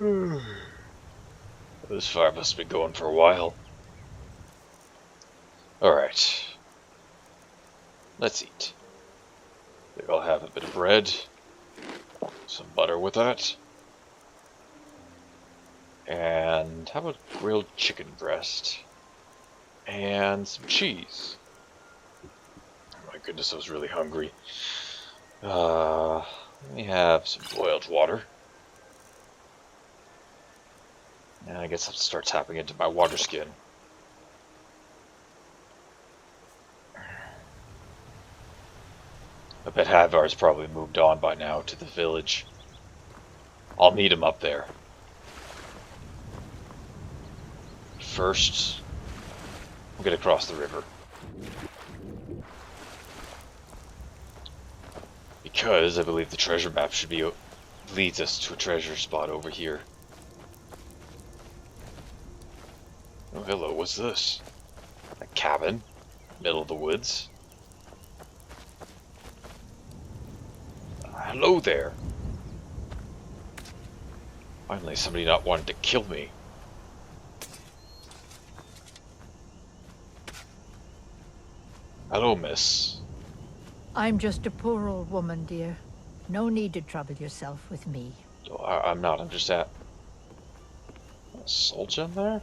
This fire must be going for a while. Alright. Let's eat. I think I'll have a bit of bread. Some butter with that. And how about grilled chicken breast? And some cheese. Oh my goodness, I was really hungry. Let me have some boiled water. And I guess I'll start tapping into my water skin. I bet Hadvar's probably moved on by now to the village. I'll meet him up there. First, we'll get across the river. Because I believe the treasure map should be leads us to a treasure spot over here. Oh, hello, what's this? A cabin? Middle of the woods? Hello there! Finally, somebody not wanting to kill me. Hello, miss. I'm just a poor old woman, dear. No need to trouble yourself with me. Oh, I'm not, I'm just at... A soul gem there?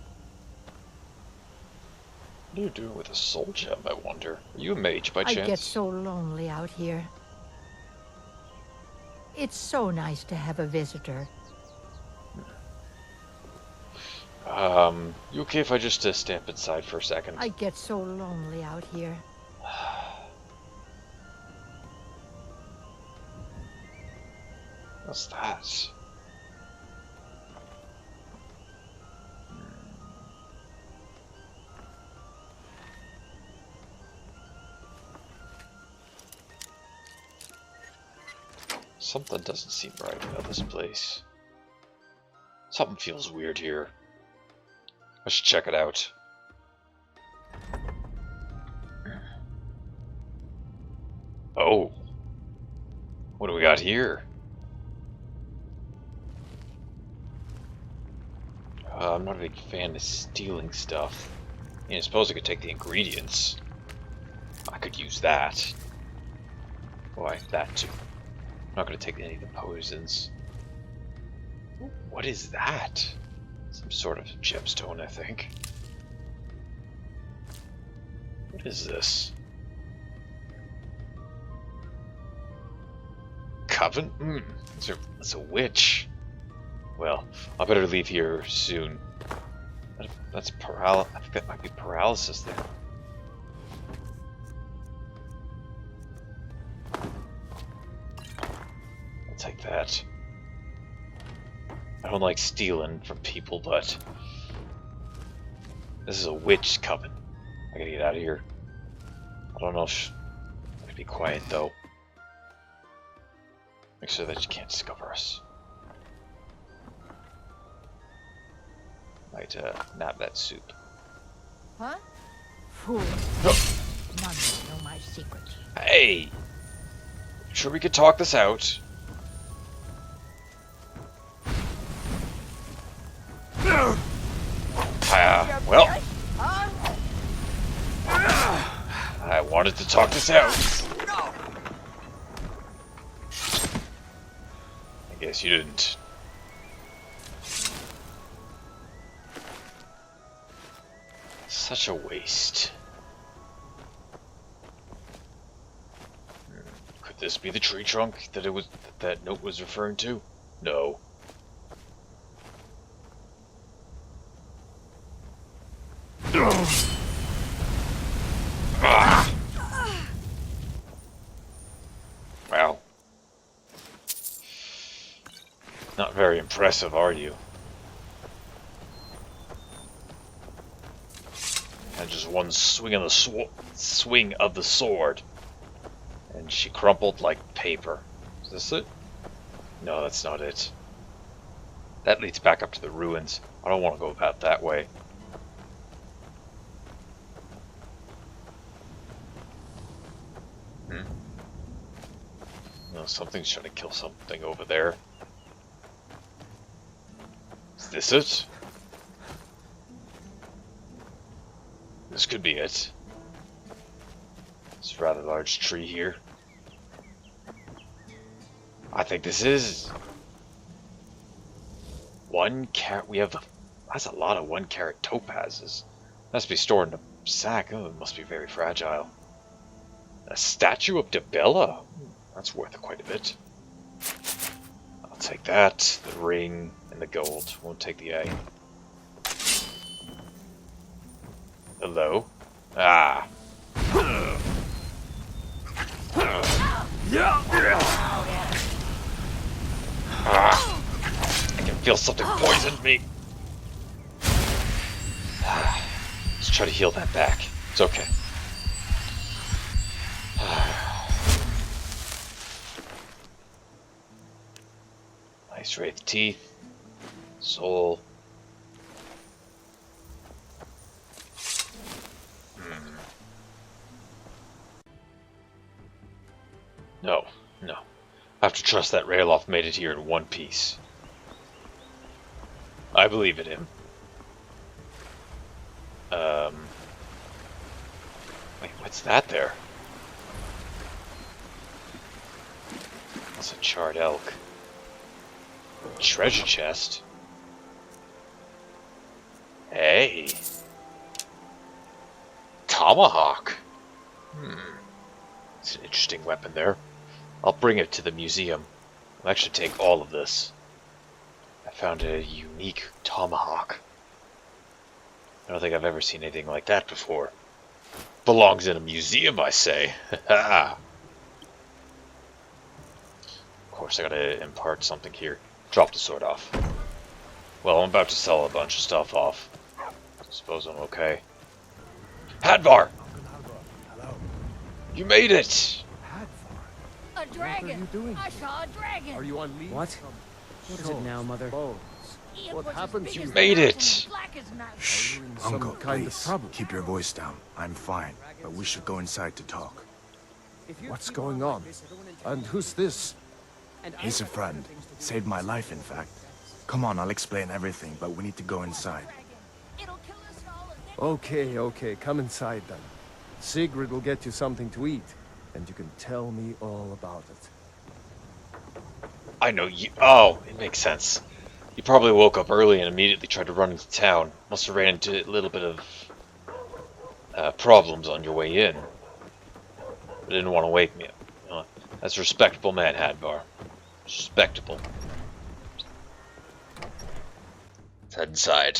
What are you doing with a soul gem, I wonder? Are you a mage by chance? I get so lonely out here. It's so nice to have a visitor. You okay if I just step inside for a second? I get so lonely out here. What's that? Something doesn't seem right about this place. Something feels weird here. I should check it out. Oh. What do we got here? I'm not a big fan of stealing stuff. I suppose I could take the ingredients. I could use that. Why, that too. I'm not going to take any of the poisons. What is that? Some sort of gemstone, I think. What is this? Coven? It's a witch. Well, I better leave here soon. That's I think that might be paralysis there. I'll take that. I don't like stealing from people, but this is a witch coven. I gotta get out of here. I don't know if I could be quiet though. Make sure that you can't discover us. Might nab that soup. Huh? Fool. None know my secrets. Hey! Sure we could talk this out. Well, I wanted to talk this out. I guess you didn't. Such a waste. Could this be the tree trunk that that note was referring to? No. Well, not very impressive, are you? And just one swing of the sword, and she crumpled like paper. Is this it? No, that's not it. That leads back up to the ruins. I don't want to go about that way. No, something's trying to kill something over there. Is this it? This could be it. It's a rather large tree here. I think this is... 1 carat. We have... That's a lot of 1 carat topazes. Must be stored in a sack. Oh, it must be very fragile. A statue of Debella? That's worth quite a bit. I'll take that, the ring, and the gold. Won't take the eye. Hello? Ah. I can feel something poisoned me. Let's try to heal that back. It's okay. Nice wraith teeth. Soul. No, no. I have to trust that Rayloff made it here in one piece. I believe in him. Wait, what's that there? That's a charred elk. Treasure chest. Hey. Tomahawk. It's an interesting weapon there. I'll bring it to the museum. I'll actually take all of this. I found a unique tomahawk. I don't think I've ever seen anything like that before. Belongs in a museum, I say. Of course, I gotta impart something here. Drop the sword off. Well, I'm about to sell a bunch of stuff off. I suppose I'm okay. Hadvar! Hello. You made it! Hadvar. A dragon! What are you doing? I saw a dragon! Are you on leave? What? What is it now, Mother? Bones. It What was as happened big to as you? the Made mountain it. and black as night. Shh, some Uncle, kind please, of trouble. keep your voice down. I'm fine, but we should go inside to talk. What's going on? And who's this? He's a friend. Saved my life, in fact. Come on, I'll explain everything, but we need to go inside. It'll kill us all and then Okay, come inside then. Sigrid will get you something to eat, and you can tell me all about it. I know you. Oh, it makes sense. You probably woke up early and immediately tried to run into town. Must have ran into a little bit of problems on your way in. But didn't want to wake me up. That's a respectable man, Hadvar. Respectable. Let's head inside.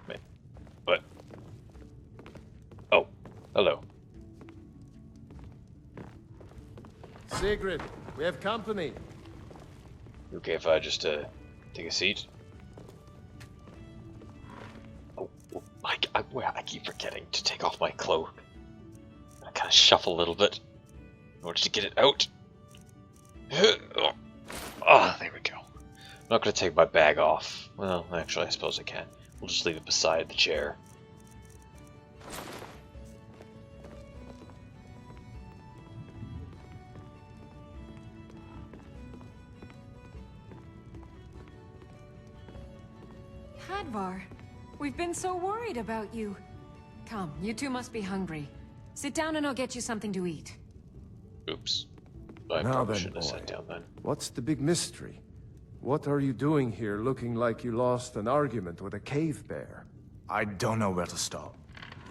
Wait, what? Oh, hello. Sigrid, we have company. You okay if I just take a seat? I keep forgetting to take off my cloak. I kind of shuffle a little bit in order to get it out. Ah, there we go. I'm not going to take my bag off. Well, actually, I suppose I can. We'll just leave it beside the chair. Hadvar, we've been so worried about you. Come, you two must be hungry. Sit down and I'll get you something to eat. Oops. I Now probably then, shouldn't have boy. sat down then. What's the big mystery? What are you doing here looking like you lost an argument with a cave bear? I don't know where to start.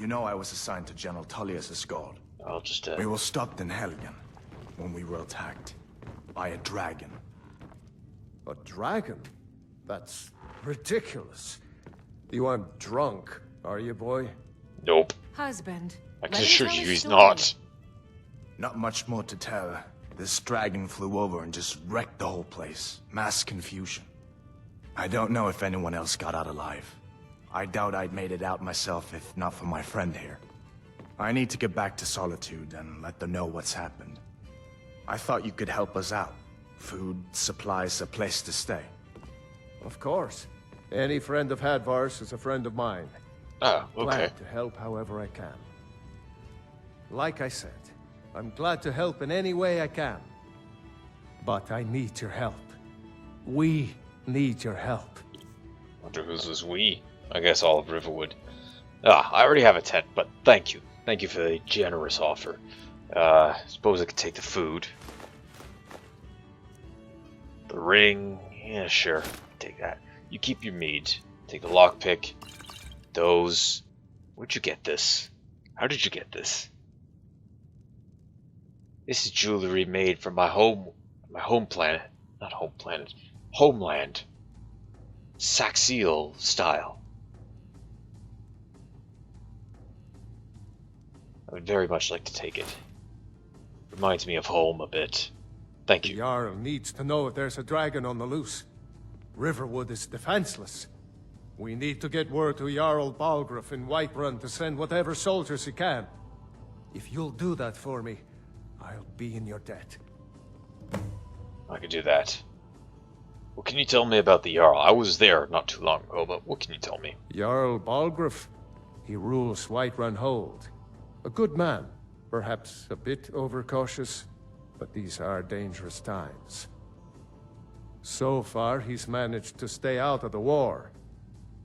You know I was assigned to General Tullius' guard. I'll just, We were stopped in Helgan when we were attacked by a dragon. A dragon? That's ridiculous. You aren't drunk, are you, boy? Nope. Husband. I let can him assure tell you his he's story. not. Not much more to tell. This dragon flew over and just wrecked the whole place. Mass confusion. I don't know if anyone else got out alive. I doubt I'd made it out myself if not for my friend here. I need to get back to Solitude and let them know what's happened. I thought you could help us out. Food, supplies, a place to stay. Of course. Any friend of Hadvar's is a friend of mine. Ah, okay. Glad to help however I can. Like I said, I'm glad to help in any way I can. But I need your help. We need your help. Wonder whose was we? I guess all of Riverwood. Ah, I already have a tent, but thank you. Thank you for the generous offer. Suppose I could take the food. The ring, yeah, sure. Take that. You keep your meat. Take the lockpick. Those. Where'd you get this? How did you get this? This is jewelry made from my home planet. Not home planet. Homeland. Saxiel style. I would very much like to take it. Reminds me of home a bit. Thank The you. Jarl needs to know if there's a dragon on the loose. Riverwood is defenseless. We need to get word to Jarl Balgruuf in Whiterun to send whatever soldiers he can. If you'll do that for me, I'll be in your debt. I could do that. What can you tell me about the Jarl? I was there not too long ago, but what can you tell me? Jarl Balgruuf. He rules Whiterun Hold. A good man, perhaps a bit overcautious, but these are dangerous times. So far, he's managed to stay out of the war.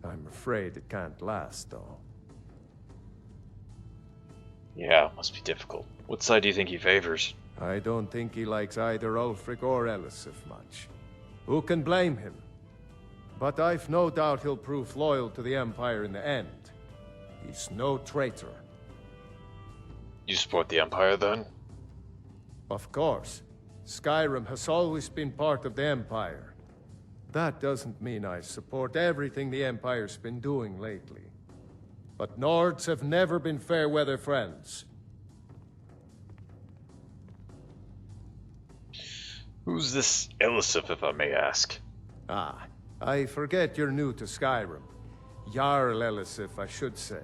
I'm afraid it can't last, though. Yeah, must be difficult. What side do you think he favors? I don't think he likes either Ulfric or Elisif much. Who can blame him? But I've no doubt he'll prove loyal to the Empire in the end. He's no traitor. You support the Empire, then? Of course. Skyrim has always been part of the Empire. That doesn't mean I support everything the Empire's been doing lately. But Nords have never been fair-weather friends. Who's this Elisif, if I may ask? Ah, I forget you're new to Skyrim. Jarl Elisif, I should say.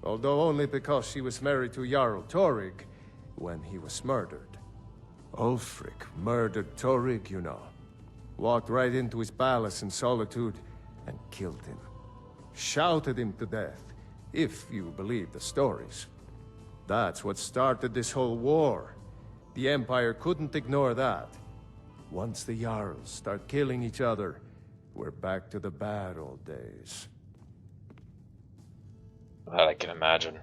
Although only because she was married to Jarl Torygg when he was murdered. Ulfric murdered Torygg, you know. Walked right into his palace in Solitude and killed him. Shouted him to death, if you believe the stories. That's what started this whole war. The Empire couldn't ignore that. Once the Jarls start killing each other, we're back to the bad old days. That I can imagine.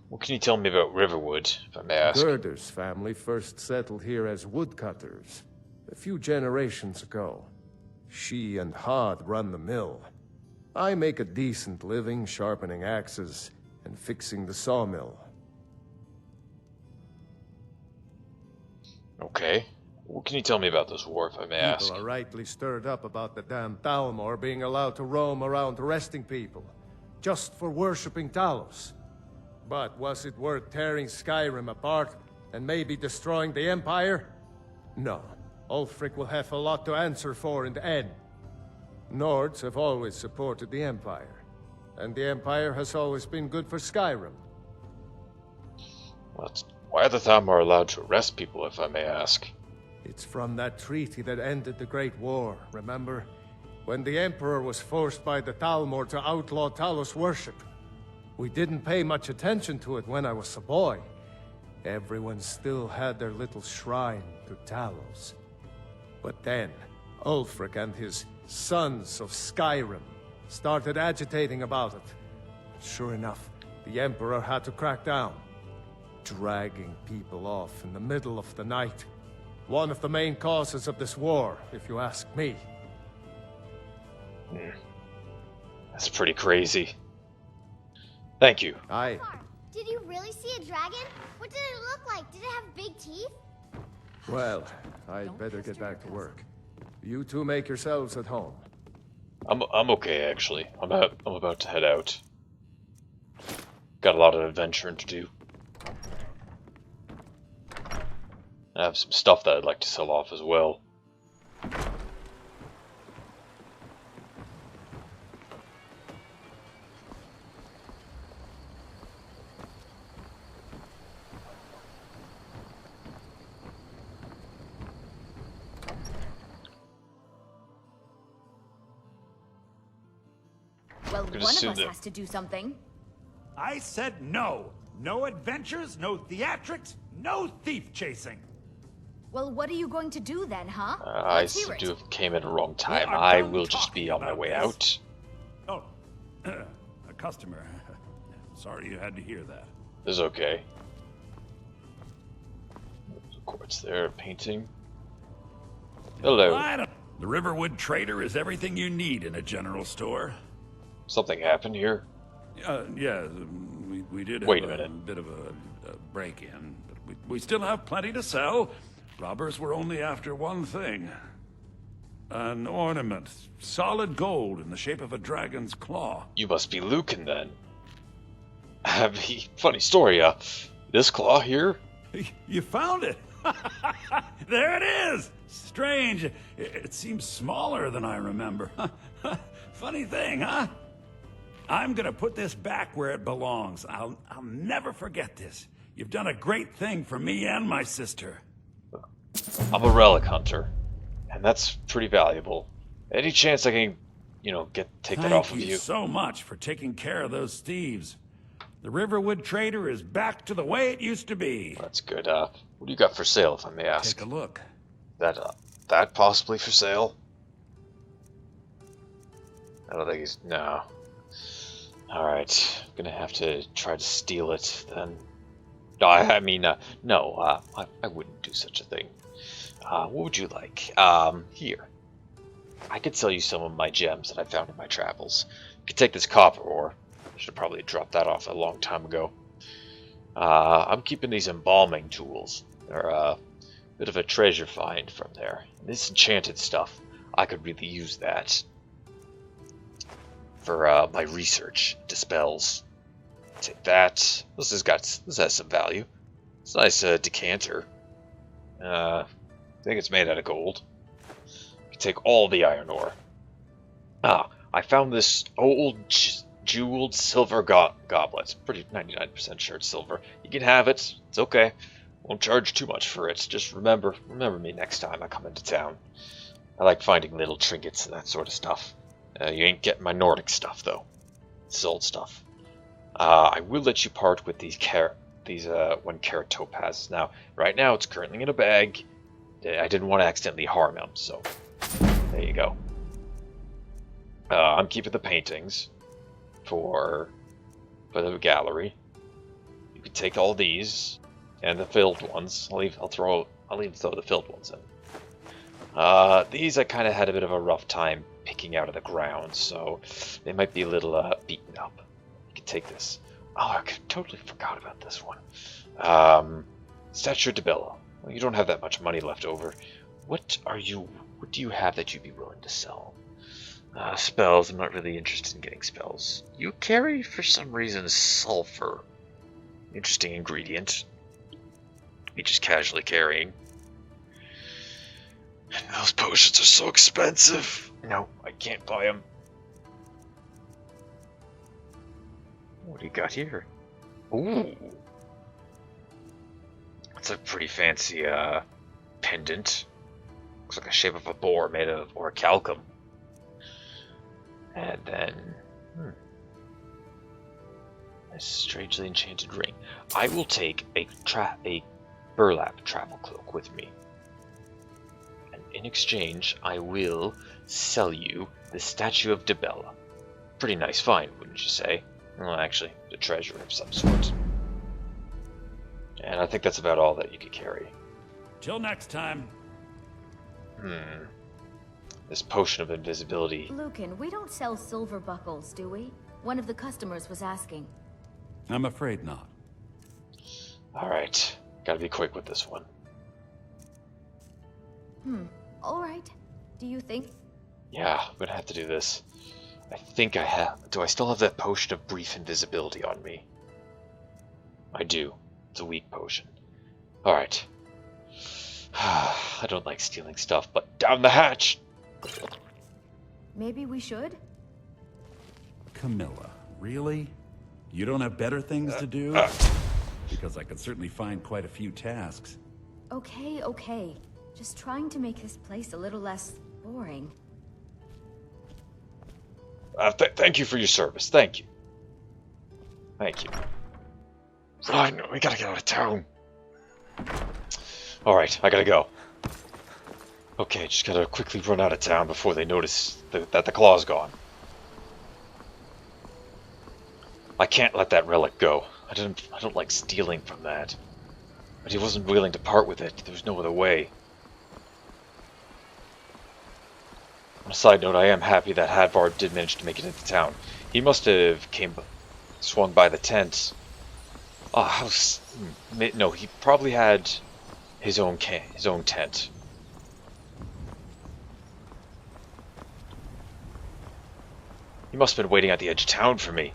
What can you tell me about Riverwood, if I may ask? Gerder's family first settled here as woodcutters, a few generations ago. She and Had run the mill. I make a decent living sharpening axes and fixing the sawmill. Okay. What can you tell me about this war, if I may ask? People are rightly stirred up about the damn Thalmor being allowed to roam around arresting people, just for worshipping Talos. But was it worth tearing Skyrim apart and maybe destroying the Empire? No. Ulfric will have a lot to answer for in the end. Nords have always supported the Empire, and the Empire has always been good for Skyrim. Why are the Thalmor allowed to arrest people, if I may ask? It's from that treaty that ended the Great War, remember? When the Emperor was forced by the Thalmor to outlaw Talos worship. We didn't pay much attention to it when I was a boy. Everyone still had their little shrine to Talos. But then, Ulfric and his Sons of Skyrim started agitating about it. Sure enough, the Emperor had to crack down. Dragging people off in the middle of the night. One of the main causes of this war, if you ask me. That's pretty crazy. Thank you. Did you really see a dragon? What did it look like? Did it have big teeth? Well, I'd better get back to work. You two make yourselves at home. I'm okay, actually. I'm about to head out. Got a lot of adventuring to do. I have some stuff that I'd like to sell off as well. could one of assume us that. has to do something. I said no. No adventures, no theatrics, no thief chasing. Well, what are you going to do then, huh? I Let's hear it. came at a wrong time. We are I done will just talking be on my about way this. out. Oh, a customer. Sorry you had to hear that. It's okay. There's a quartz there, a painting. Hello. The Riverwood Trader is everything you need in a general store. Something happened here. Yeah, we did Wait a have minute. bit of a break-in, but we still have plenty to sell. Robbers were only after one thing. An ornament, solid gold in the shape of a dragon's claw. You must be Lucan then. Funny story, this claw here? You found it! There it is! Strange. It seems smaller than I remember. Funny thing, huh? I'm gonna put this back where it belongs. I'll never forget this. You've done a great thing for me and my sister. I'm a relic hunter, and that's pretty valuable. Any chance I can, take that off of Thank you? you so much for taking care of those thieves. The Riverwood Trader is back to the way it used to be. That's good. What do you got for sale, if I may ask? Take a look. That possibly for sale? I don't think he's... No. Alright. I'm gonna have to try to steal it, then. No, I wouldn't do such a thing. What would you like? Here. I could sell you some of my gems that I found in my travels. You could take this copper ore. I should have probably dropped that off a long time ago. I'm keeping these embalming tools. They're a bit of a treasure find from there. This enchanted stuff, I could really use that for my research. Dispels. Take that. This has some value. It's a nice decanter. I think it's made out of gold. You can take all the iron ore. I found this old jeweled silver goblet. Pretty 99% sure it's silver. You can have it. It's okay. Won't charge too much for it. Just remember me next time I come into town. I like finding little trinkets and that sort of stuff. You ain't getting my Nordic stuff though. It's old stuff. I will let you part with these 1 carat topazes. Now, right now it's currently in a bag. I didn't want to accidentally harm him, so there you go. I'm keeping the paintings for the gallery. You can take all these and the filled ones. I'll even throw the filled ones in. These I kind of had a bit of a rough time picking out of the ground, so they might be a little beaten up. You can take this. Oh, I totally forgot about this one. Statue of Dibella. Well, you don't have that much money left over. What do you have that you'd be willing to sell? Spells. I'm not really interested in getting spells. You carry, for some reason, sulfur. Interesting ingredient. You're just casually carrying. Those potions are so expensive. No, I can't buy them. What do you got here? Ooh. That's a pretty fancy pendant. Looks like a shape of a boar made of orichalcum. And then a strangely enchanted ring. I will take a burlap travel cloak with me. And in exchange, I will sell you the Statue of Dibella. Pretty nice find, wouldn't you say? Well, actually, a treasure of some sort. And I think that's about all that you could carry. Till next time. This potion of invisibility. Lucan, we don't sell silver buckles, do we? One of the customers was asking. I'm afraid not. Alright, gotta be quick with this one. All right. Do you think? Yeah, I'm gonna have to do this. I think I have. Do I still have that potion of brief invisibility on me? I do. It's a weak potion. Alright. I don't like stealing stuff, but down the hatch! Maybe we should? Camilla, really? You don't have better things to do? Because I could certainly find quite a few tasks. Okay. Just trying to make this place a little less boring. Thank you for your service. Thank you. Thank you. Run! We gotta get out of town. Alright, I gotta go. Okay, just gotta quickly run out of town before they notice that the claw's gone. I can't let that relic go. I don't like stealing from that. But he wasn't willing to part with it. There was no other way. On a side note, I am happy that Hadvar did manage to make it into town. He must have swung by the tent. Oh, no, he probably had his own tent. He must have been waiting at the edge of town for me.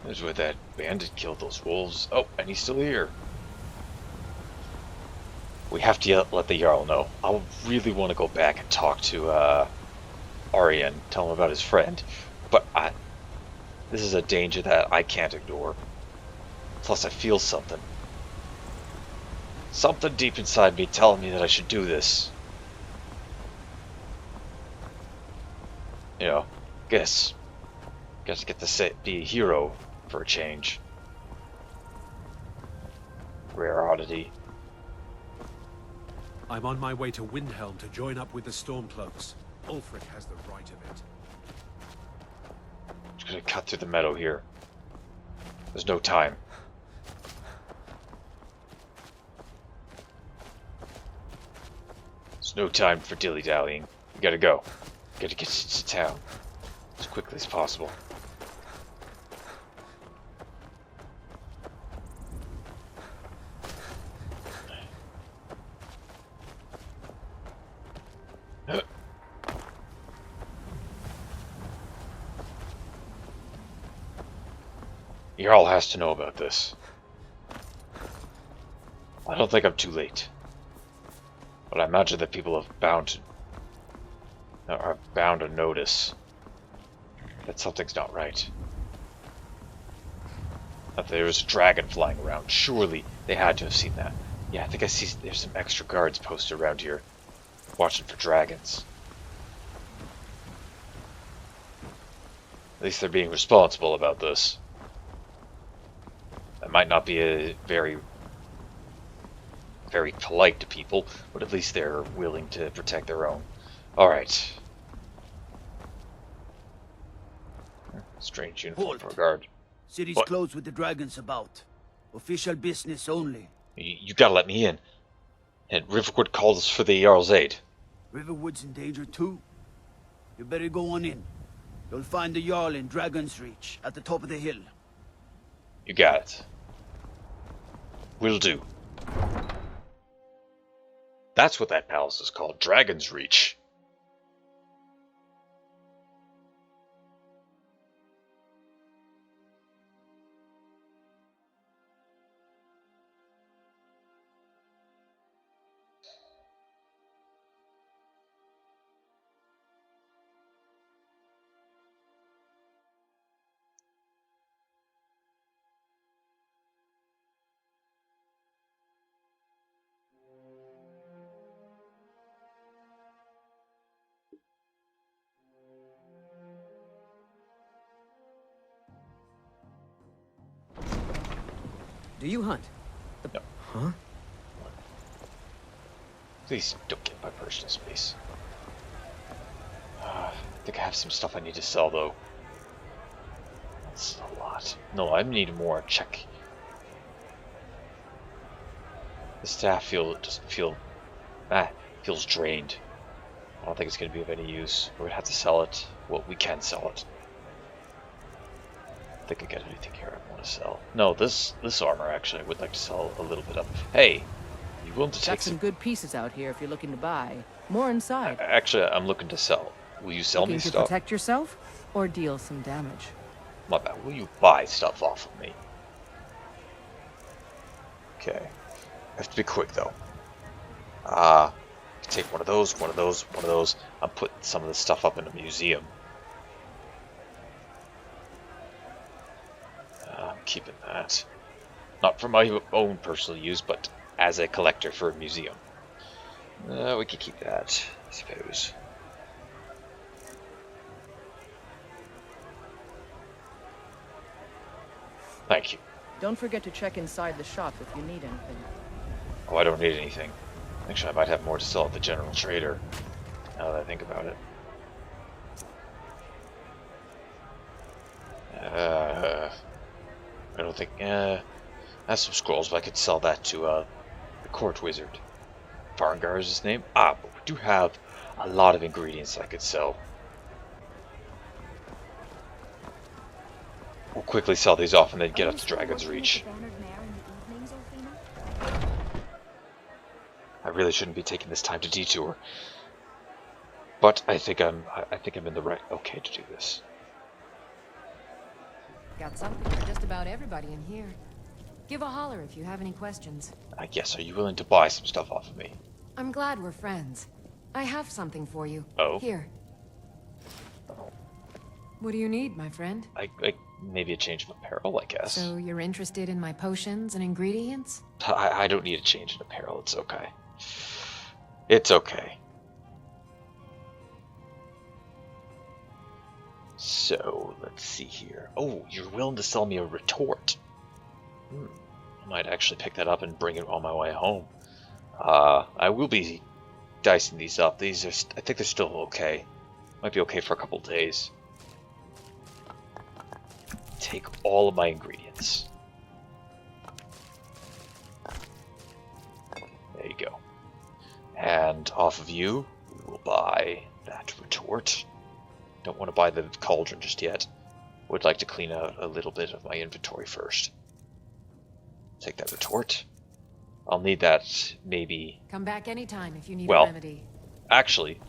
That's where that bandit killed those wolves. Oh, and he's still here. We have to let the Jarl know. I really want to go back and talk to Aryan, tell him about his friend. But this is a danger that I can't ignore. Plus I feel something. Something deep inside me telling me that I should do this. You know, guess get to be a hero for a change. Rare oddity. I'm on my way to Windhelm to join up with the Stormcloaks. Ulfric has the right of it. Just gonna cut through the meadow here. There's no time. There's no time for dilly-dallying. We gotta go. We gotta get to town as quickly as possible. Jarl has to know about this. I don't think I'm too late. But I imagine that people are bound to notice that something's not right. That there was a dragon flying around. Surely they had to have seen that. Yeah, I think I see there's some extra guards posted around here watching for dragons. At least they're being responsible about this. That might not be a very polite to people, but at least they're willing to protect their own. Alright. Strange uniform for a guard. City's What? closed with the dragons about. Official business only. You gotta let me in. And Riverwood called us for the Jarl's aid. Riverwood's in danger too. You better go on in. You'll find the Jarl in Dragon's Reach, at the top of the hill. You got it. Will do. That's what that palace is called, Dragon's Reach. Do you hunt? No. Huh? Please don't get my personal space. I think I have some stuff I need to sell, though. That's a lot. No, I need more. Check. The staff doesn't feel... feels drained. I don't think it's going to be of any use. We're going to have to sell it. Well, we can sell it. I think I got anything here I want to sell. No, this armor, actually, I would like to sell a little bit of. Hey, you willing to take Got some good pieces out here if you're looking to buy. More inside. Actually, I'm looking to sell. Will you sell me Looking to stuff? protect yourself or deal some damage? My bad. Will you buy stuff off of me? Okay. I have to be quick, though. Take one of those, one of those, one of those. I'm putting some of this stuff up in a museum. I'm keeping that. Not for my own personal use, but as a collector for a museum. We could keep that, I suppose. Thank you. Don't forget to check inside the shop if you need anything. Oh, I don't need anything. Actually, I might have more to sell at the general trader, now that I think about it. I don't think... I have some scrolls, but I could sell that to the court wizard. Farengar is his name? Ah, but we do have a lot of ingredients I could sell. We'll quickly sell these off and then get up to Dragon's Reach. I really shouldn't be taking this time to detour, but I think I'm in the right okay to do this. Got something for just about everybody in here. Give a holler if you have any questions. I guess, are you willing to buy some stuff off of me? I'm glad we're friends. I have something for you. Oh? Here. What do you need, my friend? Maybe a change of apparel, I guess. So you're interested in my potions and ingredients? I don't need a change in apparel, it's okay. It's okay. So, let's see here. Oh, you're willing to sell me a retort. I might actually pick that up and bring it on my way home. I will be dicing these up. These are, I think they're still okay. Might be okay for a couple days. Take all of my ingredients. There you go. And off of you, we will buy that retort. Don't want to buy the cauldron just yet. Would like to clean out a little bit of my inventory first. Take that retort. I'll need that maybe... Come back anytime if you need a remedy. Actually,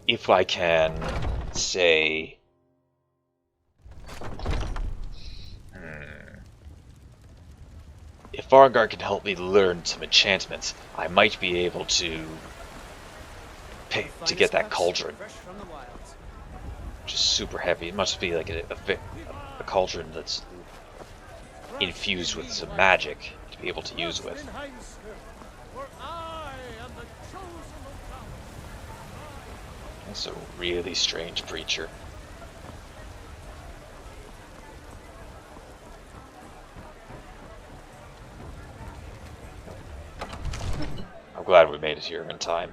if I can say... If Farengar can help me learn some enchantments, I might be able to pay to get that cauldron. Which is super heavy. It must be like a cauldron that's infused with some magic to be able to use with. That's a really strange creature. I'm glad we made it here in time.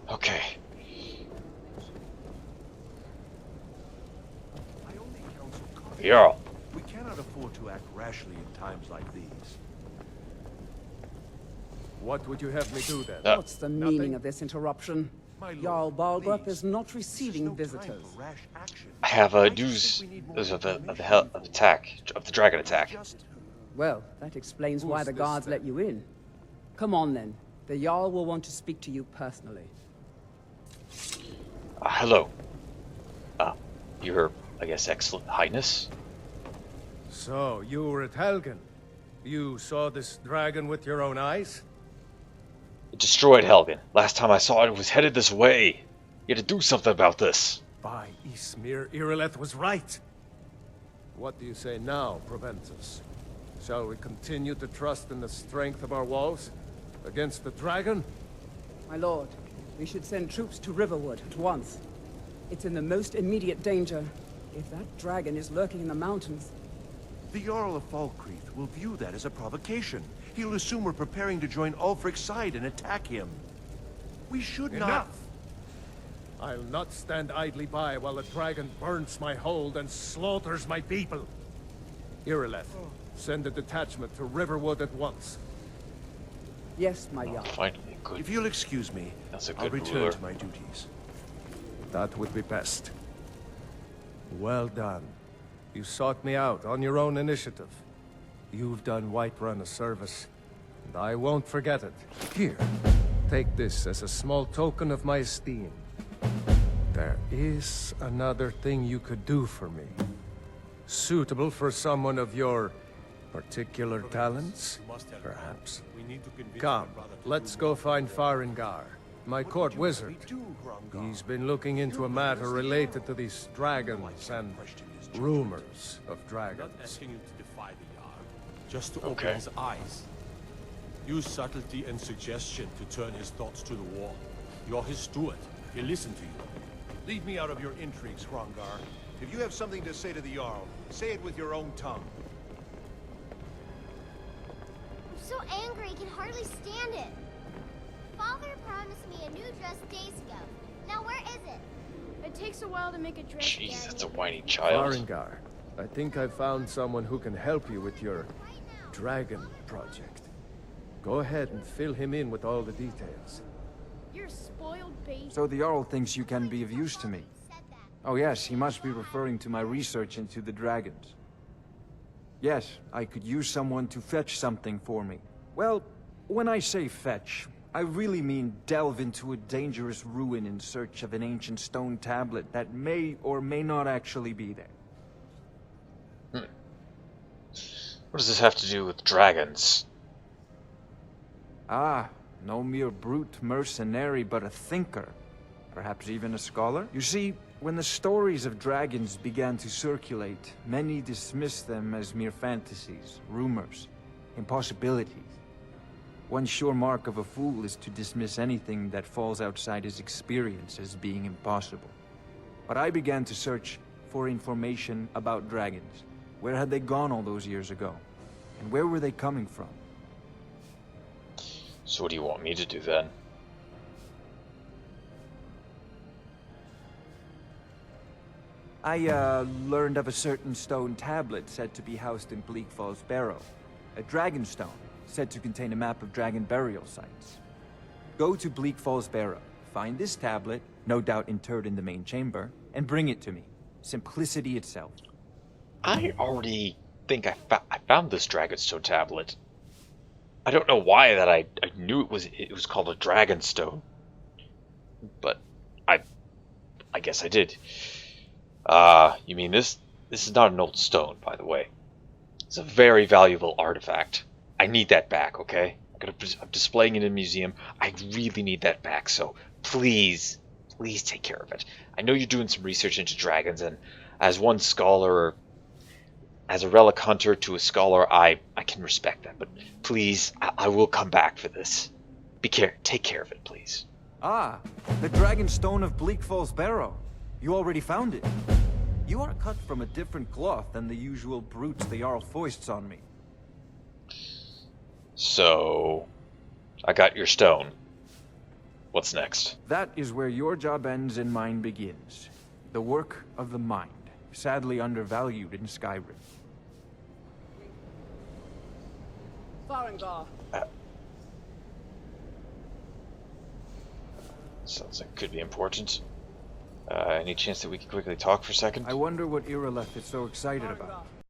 Okay. Jarl. We cannot afford to act rashly in times like these. What would you have me do then? What's the meaning of this interruption? Jarl Balgrup is not receiving visitors. I have news of the dragon attack. Well, that explains why the guards let you in. Come on then. The Jarl will want to speak to you personally. Hello. Your, I guess, Excellent Highness? So, you were at Helgan. You saw this dragon with your own eyes? It destroyed Helgan. Last time I saw it, it was headed this way. You had to do something about this. By Ysmir, Irileth was right. What do you say now, Proventus? Shall we continue to trust in the strength of our walls? Against the dragon? My lord, we should send troops to Riverwood at once. It's in the most immediate danger. If that dragon is lurking in the mountains... The Jarl of Falkreath will view that as a provocation. He'll assume we're preparing to join Ulfric's side and attack him. We should not... Enough! I'll not stand idly by while the dragon burns my hold and slaughters my people. Irileth, send a detachment to Riverwood at once. Yes, my Jarl. Finally, good. If you'll excuse me, That's a I'll good return ruler. to my duties. That would be best. Well done. You sought me out on your own initiative. You've done Whiterun a service, and I won't forget it. Here, take this as a small token of my esteem. There is another thing you could do for me. Suitable for someone of your particular talents, perhaps. Come, let's go find Farengar, my court wizard. He's been looking into a matter related to these dragons and rumors of dragons. Just to open his eyes. Use subtlety and suggestion to turn his thoughts to the wall. You're his steward. He'll listen to you. Leave me out of your intrigues, Hrongar. If you have something to say to the Jarl, say it with your own tongue. I'm so angry I can hardly stand it. Father promised me a new dress days ago. Now where is it? It takes a while to make a dress. Jeez, that's a whiny child. Farengar, I think I've found someone who can help you with your dragon project. Go ahead and fill him in with all the details. You're a spoiled baby. So the Jarl thinks you can be of use to me. Oh yes, he must be referring to my research into the dragons. Yes, I could use someone to fetch something for me. Well, when I say fetch, I really mean delve into a dangerous ruin in search of an ancient stone tablet that may or may not actually be there. What does this have to do with dragons? Ah, no mere brute mercenary, but a thinker. Perhaps even a scholar? You see, when the stories of dragons began to circulate, many dismissed them as mere fantasies, rumors, impossibilities. One sure mark of a fool is to dismiss anything that falls outside his experience as being impossible. But I began to search for information about dragons. Where had they gone all those years ago? And where were they coming from? So what do you want me to do then? I learned of a certain stone tablet said to be housed in Bleak Falls Barrow. A dragon stone, said to contain a map of dragon burial sites. Go to Bleak Falls Barrow, find this tablet, no doubt interred in the main chamber, and bring it to me. Simplicity itself. I already think I found this Dragonstone tablet. I don't know why that I knew it was called a Dragonstone, but I guess I did. You mean this is not an old stone, by the way. It's a very valuable artifact. I need that back, okay? I'm displaying it in a museum. I really need that back, so please take care of it. I know you're doing some research into dragons, and as one scholar, as a relic hunter to a scholar, I can respect that, but please, I will come back for this. Take care of it, please. Ah, the Dragon Stone of Bleak Falls Barrow. You already found it. You are cut from a different cloth than the usual brutes the Jarl foists on me. So, I got your stone. What's next? That is where your job ends and mine begins. The work of the mind, sadly undervalued in Skyrim. Farengar. Sounds like it could be important. Any chance that we could quickly talk for a second? I wonder what Irileth is so excited about.